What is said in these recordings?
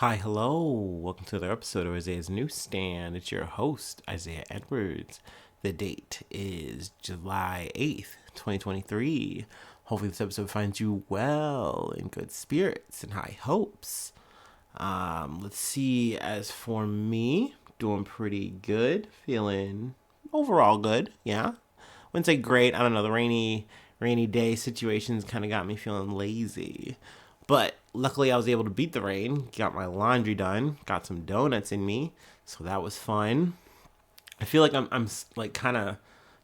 Hi, hello. Welcome to another episode of Isaiah's Newsstand. It's your host, Isaiah Edwards. The date is July 8th, 2023. Hopefully, this episode finds you well, in good spirits, and high hopes. Let's see. As for me, doing pretty good. Feeling overall good. Yeah. Wouldn't say great. I don't know. The rainy day situations kind of got me feeling lazy. But luckily, I was able to beat the rain, got my laundry done, got some donuts in me, so that was fun. I feel like I'm like kind of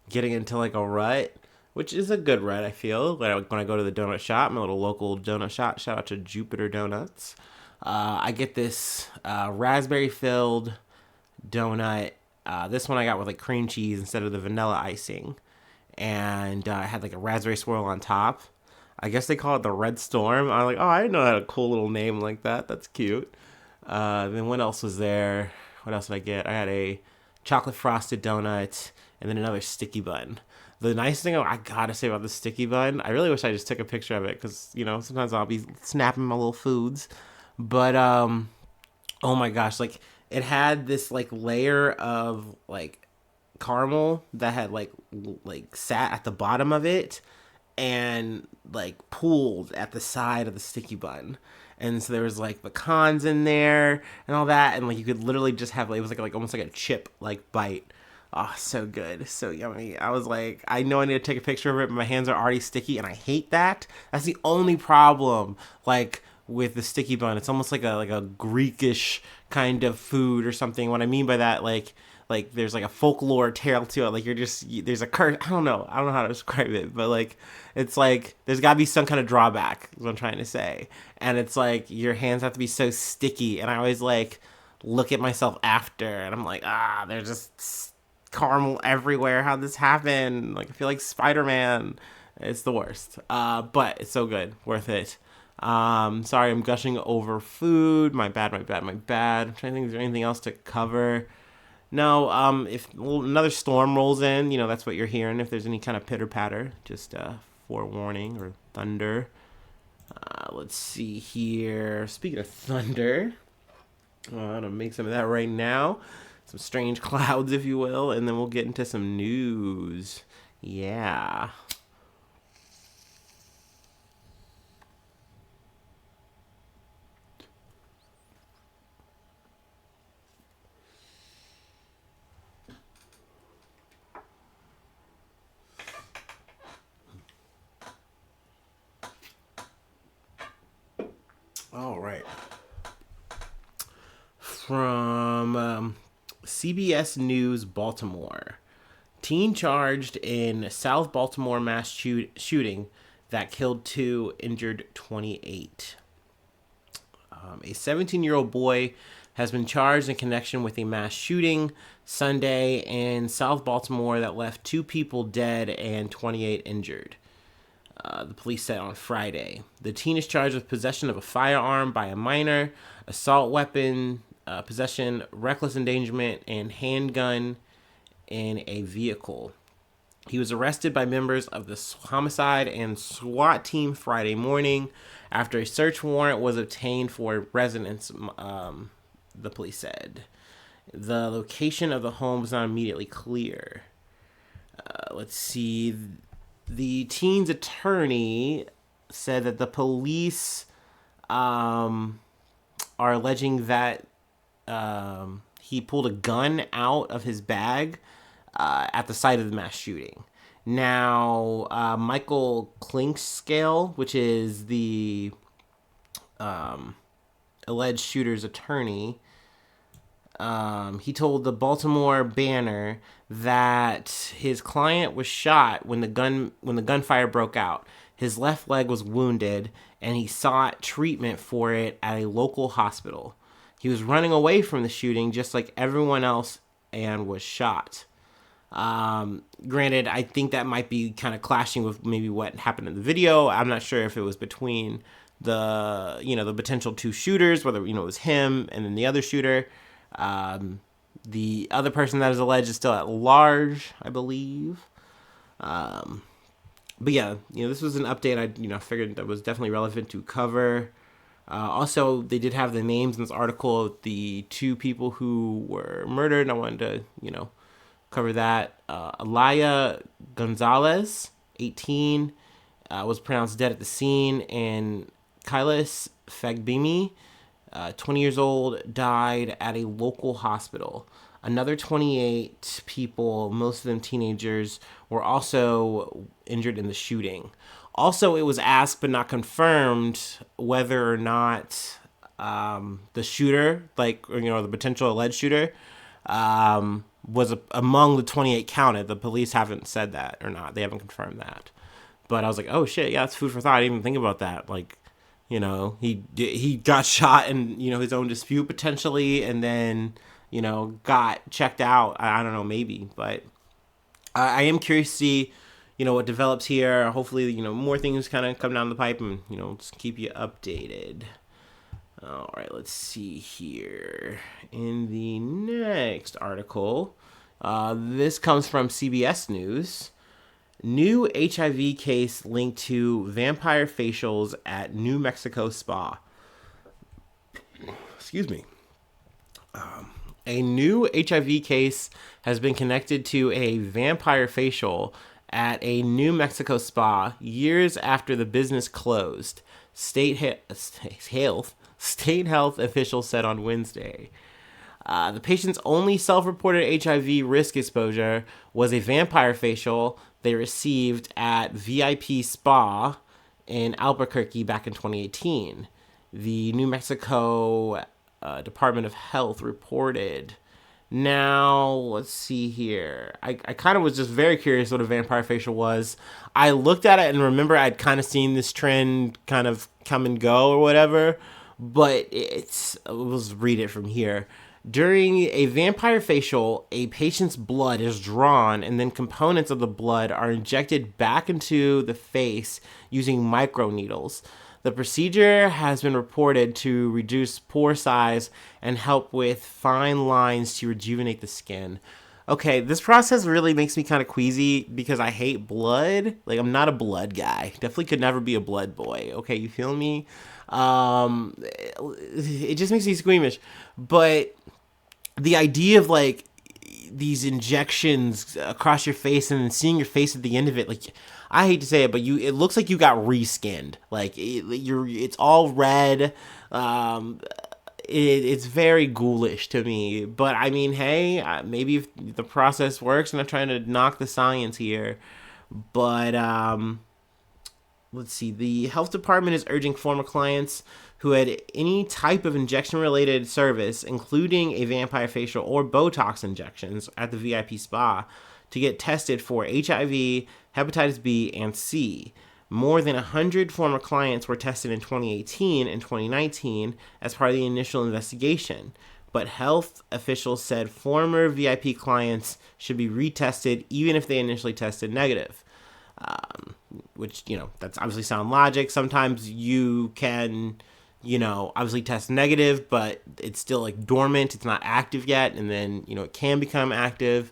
getting into like a rut, which is a good rut. I feel like when I go to the donut shop, my little local donut shop. Shout out to Jupiter Donuts. I get this raspberry filled donut. This one I got with like cream cheese instead of the vanilla icing, and I had like a raspberry swirl on top. I guess they call it the Red Storm. I'm like, oh, I didn't know it had a cool little name like that. That's cute. Then what else was there? What else did I get? I had a chocolate frosted donut and then another sticky bun. The nice thing I gotta say about the sticky bun, I really wish I just took a picture of it because sometimes I'll be snapping my little foods, but oh my gosh, like it had this like layer of like caramel that had like sat at the bottom of it and like pooled at the side of the sticky bun. And so there was like pecans in there and all that, and like you could literally just have it was like almost like a chip like bite. Oh, so good, so yummy. I was like, I know I need to take a picture of it, but my hands are already sticky, and I hate that. That's the only problem. Like with the sticky bun, it's almost like a Greekish kind of food or something. What I mean by that, like there's like a folklore tale to it. Like there's a curse. I don't know how to describe it, but like it's like there's got to be some kind of drawback. Is what I'm trying to say. And it's like your hands have to be so sticky, and I always like look at myself after, and I'm like, there's just caramel everywhere. How'd this happen? Like I feel like Spider-Man. It's the worst. But it's so good, worth it. Sorry, I'm gushing over food. My bad, my bad, my bad. I'm trying to think, is there anything else to cover? No, if another storm rolls in, that's what you're hearing. If there's any kind of pitter patter, just forewarning or thunder. Let's see here. Speaking of thunder, I'm gonna make some of that right now. Some strange clouds, if you will, and then we'll get into some news. Yeah. All right. From CBS News, Baltimore. Teen charged in South Baltimore mass shooting that killed two, injured 28. A 17-year-old boy has been charged in connection with a mass shooting Sunday in South Baltimore that left two people dead and 28 injured. The police said on Friday. The teen is charged with possession of a firearm by a minor, assault weapon, possession, reckless endangerment, and handgun in a vehicle. He was arrested by members of the homicide and SWAT team Friday morning after a search warrant was obtained for residence, the police said. The location of the home was not immediately clear. Let's see. The teen's attorney said that the police are alleging that he pulled a gun out of his bag at the site of the mass shooting. Now, Michael Klinkscale, which is the alleged shooter's attorney, he told the Baltimore Banner that his client was shot when the gunfire broke out. His left leg was wounded, and he sought treatment for it at a local hospital. He was running away from the shooting just like everyone else and was shot. Granted, I think that might be kind of clashing with maybe what happened in the video. I'm not sure if it was between the potential two shooters, whether it was him and then the other shooter. The other person that is alleged is still at large, I believe. But yeah, this was an update I figured that was definitely relevant to cover. Also, they did have the names in this article of the two people who were murdered. I wanted to, cover that. Alaya Gonzalez, 18, was pronounced dead at the scene, and Kailas Fagbimi, 20 years old, died at a local hospital. Another 28 people, most of them teenagers, were also injured in the shooting. Also, it was asked but not confirmed whether or not the shooter, the potential alleged shooter, was among the 28 counted. The police haven't said that or not. They haven't confirmed that. But I was like, oh shit, yeah, it's food for thought. I didn't even think about that. He got shot in his own dispute potentially, and then got checked out. I don't know, maybe, but I am curious to see what develops here. Hopefully, more things kind of come down the pipe, and just keep you updated. All right, let's see here. In the next article, this comes from CBS News. New HIV case linked to vampire facials at New Mexico spa. Excuse me. A new HIV case has been connected to a vampire facial at a New Mexico spa years after the business closed. State health officials said on Wednesday. The patient's only self-reported HIV risk exposure was a vampire facial they received at VIP Spa in Albuquerque back in 2018. The New Mexico Department of Health reported. Now, let's see here. I kind of was just very curious what a vampire facial was. I looked at it and remember I'd kind of seen this trend kind of come and go or whatever, but let's read it from here. During a vampire facial, a patient's blood is drawn and then components of the blood are injected back into the face using microneedles. The procedure has been reported to reduce pore size and help with fine lines to rejuvenate the skin. Okay, this process really makes me kind of queasy because I hate blood. I'm not a blood guy. Definitely could never be a blood boy. Okay, you feel me? It just makes me squeamish. But the idea of these injections across your face and then seeing your face at the end of it, I hate to say it, but it looks like you got reskinned. It's all red. It's very ghoulish to me. But I mean, hey, maybe if the process works, I'm not trying to knock the science here. But let's see. The health department is urging former clients who had any type of injection-related service, including a vampire facial or Botox injections at the VIP spa, to get tested for HIV, hepatitis B, and C. More than 100 former clients were tested in 2018 and 2019 as part of the initial investigation. But health officials said former VIP clients should be retested even if they initially tested negative. Which, that's obviously sound logic. Sometimes you can, obviously test negative, but it's still dormant. It's not active yet. And then, it can become active.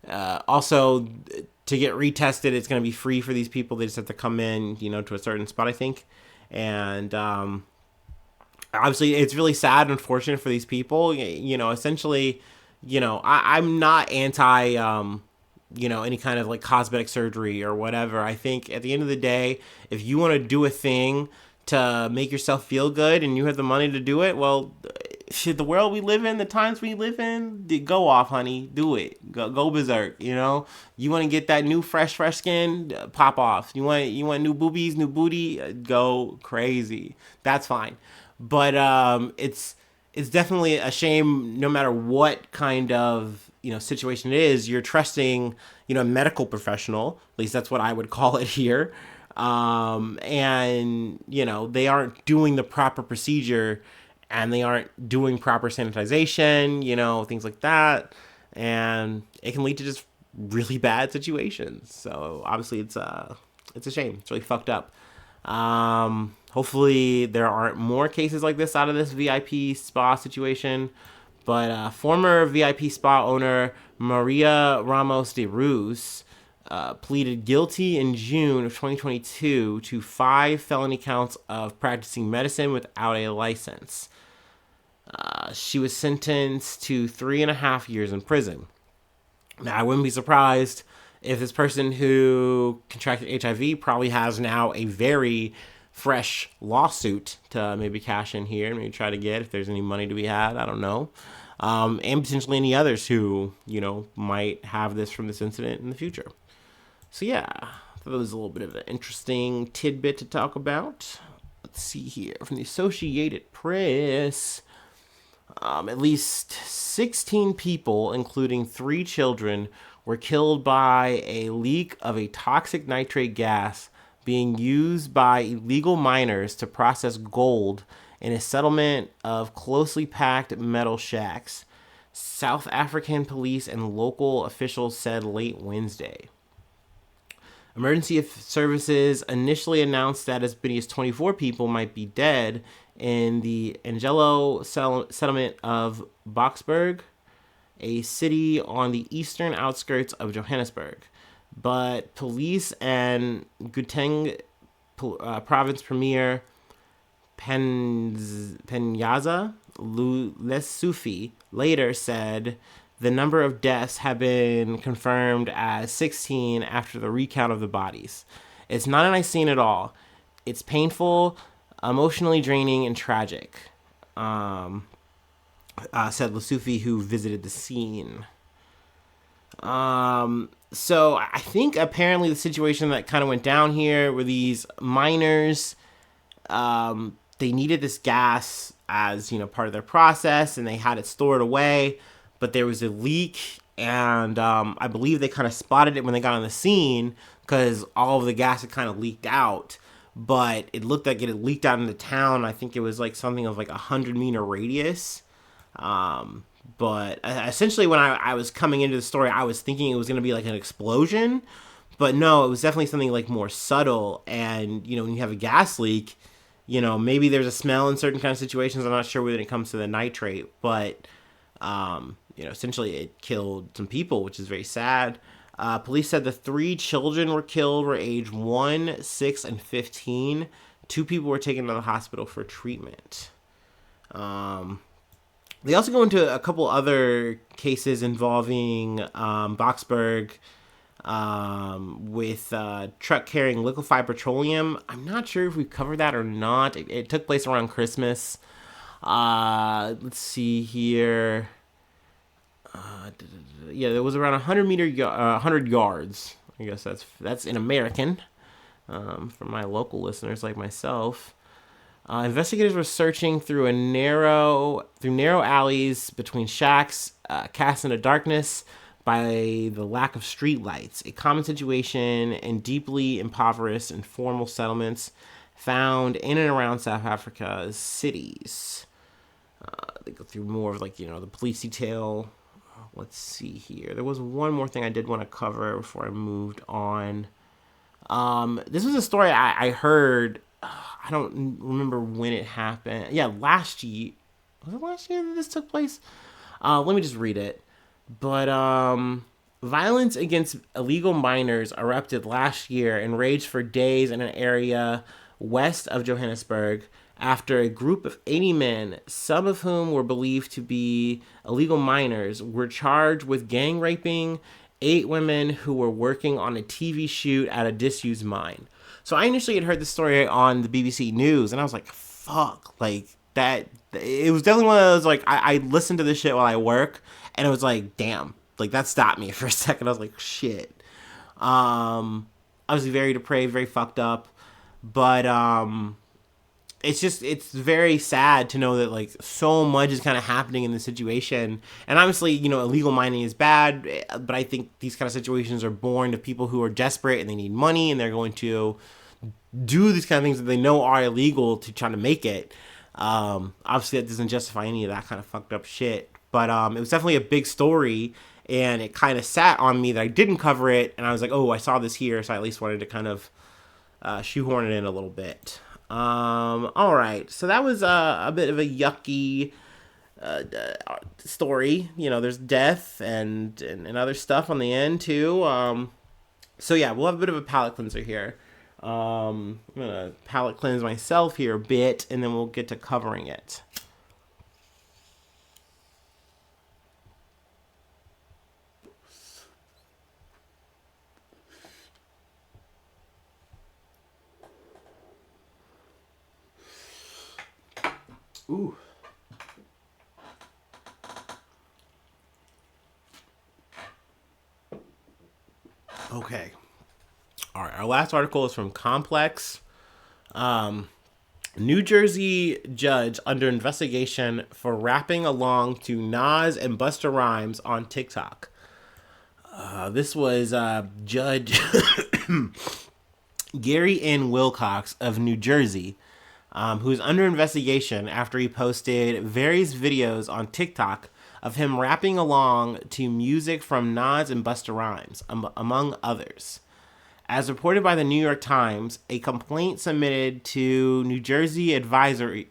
Also, to get retested, it's going to be free for these people. They just have to come in, to a certain spot, I think. And obviously, it's really sad and unfortunate for these people. Essentially, I'm not anti, any kind of cosmetic surgery or whatever. I think at the end of the day, if you want to do a thing to make yourself feel good and you have the money to do it, well, shit, the world we live in, the times we live in, go off, honey. Do it. Go berserk, You want to get that new fresh skin, pop off. You want new boobies, new booty, go crazy. That's fine. But it's definitely a shame no matter what kind of, situation it is, you're trusting, a medical professional. At least that's what I would call it here. And, they aren't doing the proper procedure and they aren't doing proper sanitization, things like that. And it can lead to just really bad situations. So obviously it's a shame. It's really fucked up. Hopefully there aren't more cases like this out of this VIP spa situation. But former VIP spa owner Maria Ramos de Ruz pleaded guilty in June of 2022 to 5 felony counts of practicing medicine without a license. She was sentenced to 3.5 years in prison. Now, I wouldn't be surprised if this person who contracted HIV probably has now a very fresh lawsuit to maybe cash in here and maybe try to get if there's any money to be had. I don't know. And potentially any others who, might have this from this incident in the future. So, yeah, I thought that was a little bit of an interesting tidbit to talk about. Let's see here. From the Associated Press, at least 16 people, including 3 children, were killed by a leak of a toxic nitrate gas being used by illegal miners to process gold in a settlement of closely packed metal shacks, South African police and local officials said late Wednesday. Emergency services initially announced that as many as 24 people might be dead in the Angelo settlement of Boksburg, a city on the eastern outskirts of Johannesburg. But police and Gauteng province premier Penyaza Lesufi later said the number of deaths have been confirmed as 16 after the recount of the bodies. It's not a nice scene at all. It's painful, emotionally draining, and tragic, said Lesufi, who visited the scene. So I think apparently the situation that kind of went down here were these miners, they needed this gas as, part of their process, and they had it stored away, but there was a leak, and I believe they kind of spotted it when they got on the scene because all of the gas had kind of leaked out, but it looked like it had leaked out in the town. I think it was like something of like 100-meter radius. But essentially when I was coming into the story, I was thinking it was going to be like an explosion, but no, it was definitely something like more subtle. And, when you have a gas leak, maybe there's a smell in certain kind of situations. I'm not sure when it comes to the nitrate, but, essentially it killed some people, which is very sad. Police said the 3 children were killed were age 1, 6, and 15. 2 people were taken to the hospital for treatment. They also go into a couple other cases involving Boksburg with truck carrying liquefied petroleum. I'm not sure if we've covered that or not. It took place around Christmas. Let's see here. There was around 100 yards. I guess that's in American for my local listeners like myself. Investigators were searching through narrow alleys between shacks, cast into darkness by the lack of street lights, a common situation in deeply impoverished informal settlements found in and around South Africa's cities. They go through more of the police detail. Let's see here. There was one more thing I did want to cover before I moved on. This was a story I heard. I don't remember when it happened. Yeah, last year. Was it last year that this took place? Let me just read it. But violence against illegal miners erupted last year and raged for days in an area west of Johannesburg after a group of 80 men, some of whom were believed to be illegal miners, were charged with gang raping 8 women who were working on a TV shoot at a disused mine. So I initially had heard the story on the BBC News, and I was like, fuck, that. It was definitely one of those, I listened to this shit while I work, and it was like, damn, that stopped me for a second. I was like, shit. Obviously very depraved, very fucked up, but it's very sad to know that so much is kind of happening in this situation. And obviously, illegal mining is bad, but I think these kind of situations are born of people who are desperate and they need money, and they're going to do these kind of things that they know are illegal to try to make it. Obviously that doesn't justify any of that kind of fucked up shit, but it was definitely a big story, and it kind of sat on me that I didn't cover it, and I was like, oh, I saw this here, so I at least wanted to kind of shoehorn it in a little bit. All right, so that was a bit of a yucky story. There's death and other stuff on the end too. So yeah, we'll have a bit of a palate cleanser here. I'm gonna palate cleanse myself here a bit, and then we'll get to covering it. Ooh. Okay. All right. Our last article is from Complex. New Jersey judge under investigation for rapping along to Nas and Busta Rhymes on TikTok. This was Judge Gary N. Wilcox of New Jersey, who is under investigation after he posted various videos on TikTok of him rapping along to music from Nas and Busta Rhymes, among others. As reported by the New York Times, a complaint submitted to New Jersey's Advisory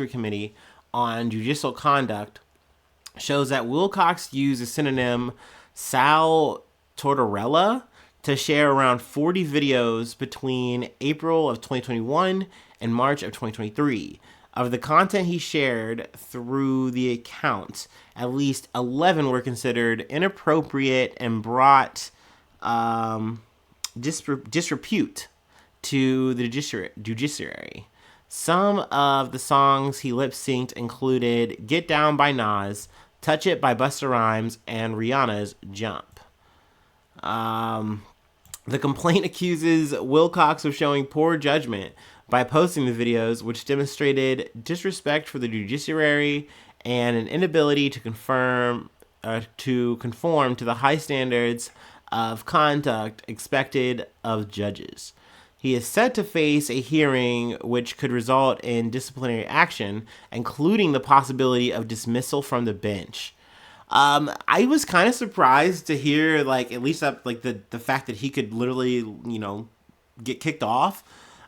Committee on Judicial Conduct shows that Wilcox used a synonym Sal Tortorella to share around 40 videos between April of 2021 and March of 2023. Of the content he shared through the account, at least 11 were considered inappropriate and brought disrepute to the judiciary. Some of the songs he lip synced included Get Down by Nas, Touch It by Busta Rhymes, and Rihanna's Jump. The complaint accuses Wilcox of showing poor judgment by posting the videos, which demonstrated disrespect for the judiciary and an inability to conform to the high standards of conduct expected of judges. He is set to face a hearing which could result in disciplinary action, including the possibility of dismissal from the bench. I was kind of surprised to hear, like, at least that, like, the fact that he could literally, get kicked off.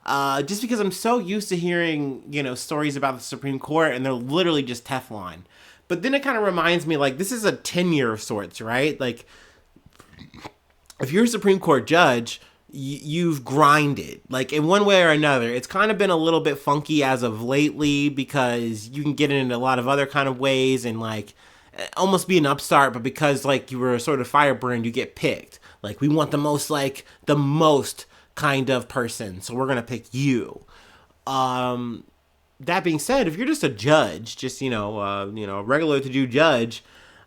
Just because I'm so used to hearing, stories about the Supreme Court and they're literally just Teflon. But then it kind of reminds me, like, this is a tenure of sorts, right? Like, if you're a Supreme Court judge, you've grinded, like, in one way or another. It's kind of been a little bit funky as of lately because you can get in a lot of other kind of ways and, like, almost be an upstart, but because, like, you were sort of fireburned, you get picked. Like, we want the most kind of person, so we're gonna pick you. That being said, if you're just a judge, just a regular to do judge,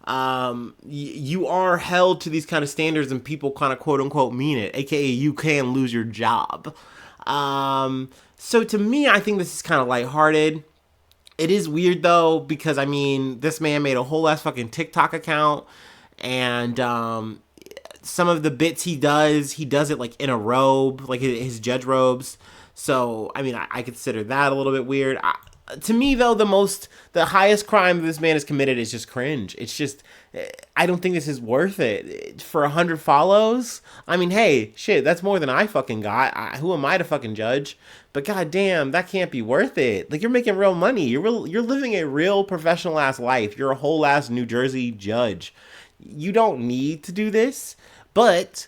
you are held to these kind of standards, and people kind of quote unquote mean it, aka you can lose your job. So to me, I think this is kind of lighthearted. It is weird though, because I mean, this man made a whole ass fucking TikTok account, and some of the bits he does it like in a robe, like his judge robes. So I mean, I consider that a little bit weird. To me though, the highest crime this man has committed is just cringe. It's just, I don't think this is worth it for 100 follows. I mean, hey, shit, that's more than I fucking got. Who am I to fucking judge? But goddamn, that can't be worth it. Like, you're making real money. You're living a real professional ass life. You're a whole ass New Jersey judge. You don't need to do this, but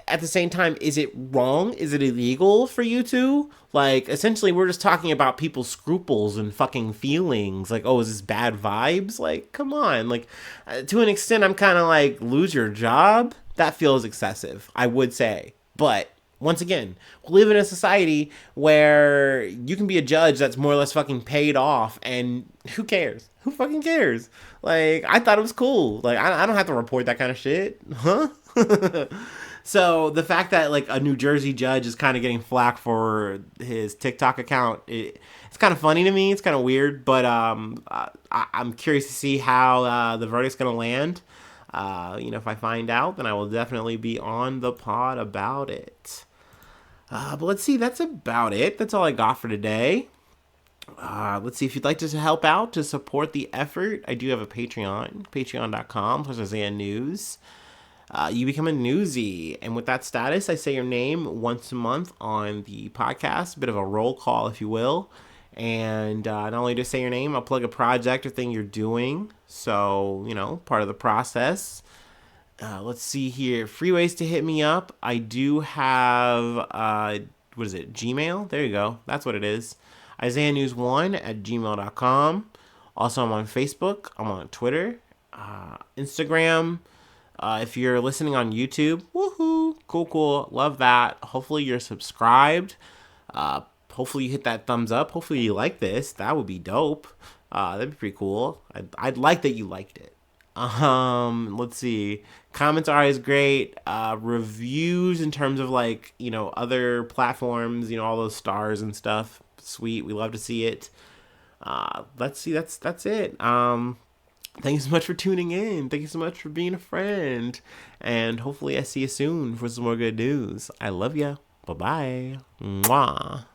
at the same time, is it wrong? Is it illegal for you to? Like, essentially, we're just talking about people's scruples and fucking feelings. Like, oh, is this bad vibes? Like, come on. Like, to an extent, I'm kind of like, lose your job? That feels excessive, I would say. But, once again, we live in a society where you can be a judge that's more or less fucking paid off, and who cares? Who fucking cares? Like, I thought it was cool. Like, I don't have to report that kind of shit. Huh? So the fact that, like, a New Jersey judge is kind of getting flack for his TikTok account, it's kind of funny to me. It's kind of weird, but I'm curious to see how the verdict's going to land. If I find out, then I will definitely be on the pod about it. But let's see, that's about it. That's all I got for today. Let's see, if you'd like to help out to support the effort, I do have a Patreon, patreon.com/Isaiah News. You become a newsie, and with that status, I say your name once a month on the podcast, a bit of a roll call, if you will. And not only to say your name, I'll plug a project or thing you're doing, so, part of the process. Let's see here. Free ways to hit me up. I do have, what is it? Gmail? There you go. That's what it is. IsaiahNews1@gmail.com. Also, I'm on Facebook. I'm on Twitter, Instagram. If you're listening on YouTube, woohoo, cool, love that. Hopefully you're subscribed. Hopefully you hit that thumbs up. Hopefully you like this. That would be dope. That'd be pretty cool. I'd like that you liked it. Let's see. Comments are always great. Reviews in terms of like, other platforms, all those stars and stuff. Sweet. We love to see it. Let's see. That's it. Thank you so much for tuning in. Thank you so much for being a friend. And hopefully I see you soon for some more good news. I love ya. Bye-bye. Mwah.